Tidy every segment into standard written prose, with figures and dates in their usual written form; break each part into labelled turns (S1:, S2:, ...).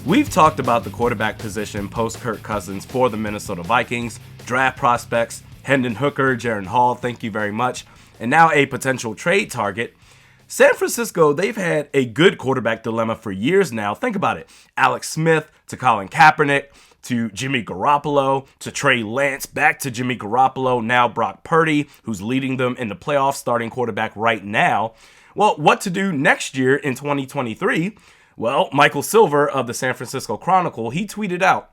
S1: We've talked about the quarterback position post Kirk Cousins for the Minnesota Vikings, draft prospects, Hendon Hooker, Jaron Hall, thank you very much, and now a potential trade target. San Francisco, they've had a good quarterback dilemma for years now. Think about it. Alex Smith to Colin Kaepernick to Jimmy Garoppolo to Trey Lance, back to Jimmy Garoppolo, now Brock Purdy, who's leading them in the playoffs, starting quarterback right now. Well, what to do next year in 2023? Well, Michael Silver of the San Francisco Chronicle, he tweeted out,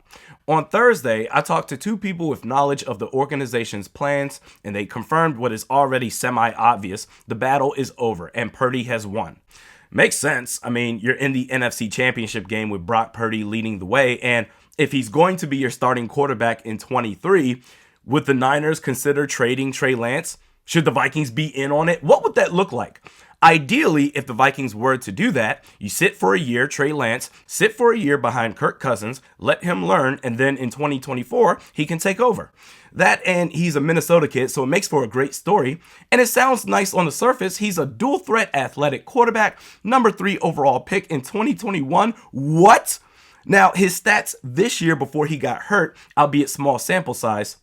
S1: "On Thursday, I talked to two people with knowledge of the organization's plans, and they confirmed what is already semi-obvious. The battle is over, and Purdy has won." Makes sense. I mean, you're in the NFC Championship game with Brock Purdy leading the way, and if he's going to be your starting quarterback in 23, would the Niners consider trading Trey Lance? Should the Vikings be in on it? What would that look like? Ideally, if the Vikings were to do that, you sit for a year, Trey Lance, sit for a year behind Kirk Cousins, let him learn, and then in 2024, he can take over. That, and he's a Minnesota kid, so it makes for a great story. And it sounds nice on the surface. He's a dual threat athletic quarterback, number 3 overall pick in 2021. What? Now, his stats this year before he got hurt, albeit small sample size,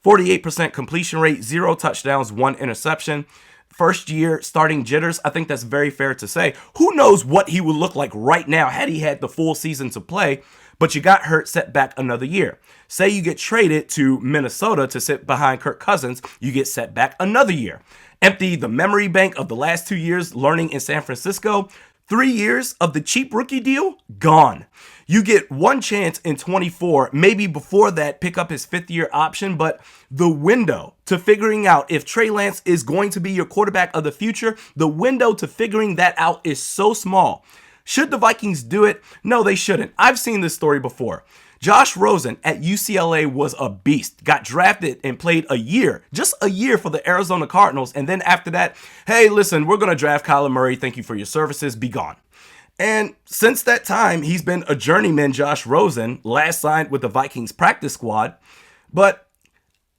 S1: 48% completion rate, 0 touchdowns, 1 interception. First year starting jitters, I think that's very fair to say. Who knows what he would look like right now had he had the full season to play, but you got hurt, set back another year. Say you get traded to Minnesota to sit behind Kirk Cousins, you get set back another year. Empty the memory bank of the last 2 years learning in San Francisco. 3 years of the cheap rookie deal, gone. You get one chance in 24, maybe before that, pick up his 5th-year option, but the window to figuring out if Trey Lance is going to be your quarterback of the future, the window to figuring that out is so small. Should the Vikings do it? No, they shouldn't. I've seen this story before. Josh Rosen at UCLA was a beast, got drafted and played a year, just a year for the Arizona Cardinals. And then after that, hey, listen, we're going to draft Kyler Murray. Thank you for your services. Be gone. And since that time, he's been a journeyman, Josh Rosen, last signed with the Vikings practice squad. But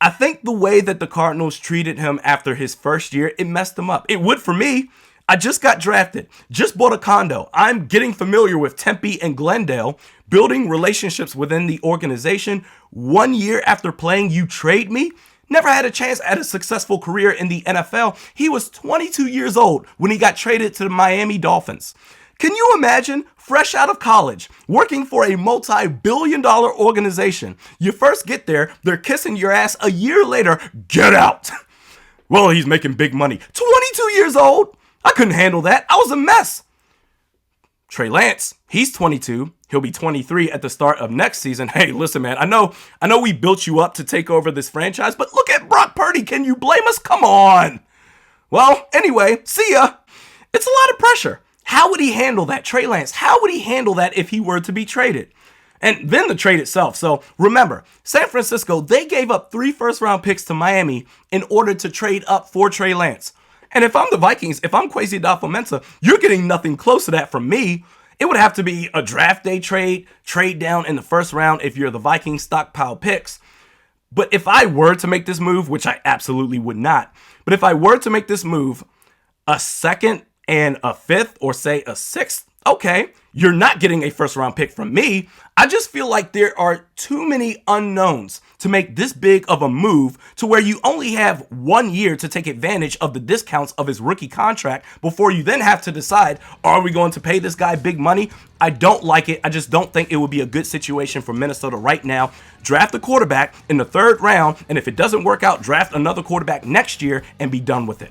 S1: I think the way that the Cardinals treated him after his first year, it messed him up. It would for me. I just got drafted, just bought a condo. I'm getting familiar with Tempe and Glendale, building relationships within the organization. 1 year after playing, you trade me? Never had a chance at a successful career in the NFL. He was 22 years old when he got traded to the Miami Dolphins. Can you imagine, fresh out of college, working for a multi-billion-dollar organization? You first get there, they're kissing your ass. A year later, get out. Well, he's making big money. 22 years old? I couldn't handle that. I was a mess. Trey Lance, he's 22. He'll be 23 at the start of next season. Hey, listen, man, I know we built you up to take over this franchise, but look at Brock Purdy. Can you blame us? Come on. Well, anyway, see ya. It's a lot of pressure. How would he handle that? Trey Lance, how would he handle that if he were to be traded? And then the trade itself. So remember, San Francisco, they gave up 3 first-round picks to Miami in order to trade up for Trey Lance. And if I'm the Vikings, if I'm Kwesi Adofo-Mensah, you're getting nothing close to that from me. It would have to be a draft day trade down in the first round if you're the Vikings stockpile picks. But if I were to make this move, which I absolutely would not, but if I were to make this move, a 2nd and a 5th, or say a 6th, okay, you're not getting a first round pick from me. I just feel like there are too many unknowns to make this big of a move to where you only have 1 year to take advantage of the discounts of his rookie contract before you then have to decide, are we going to pay this guy big money? I don't like it. I just don't think it would be a good situation for Minnesota right now. Draft a quarterback in the 3rd round, and if it doesn't work out, draft another quarterback next year and be done with it.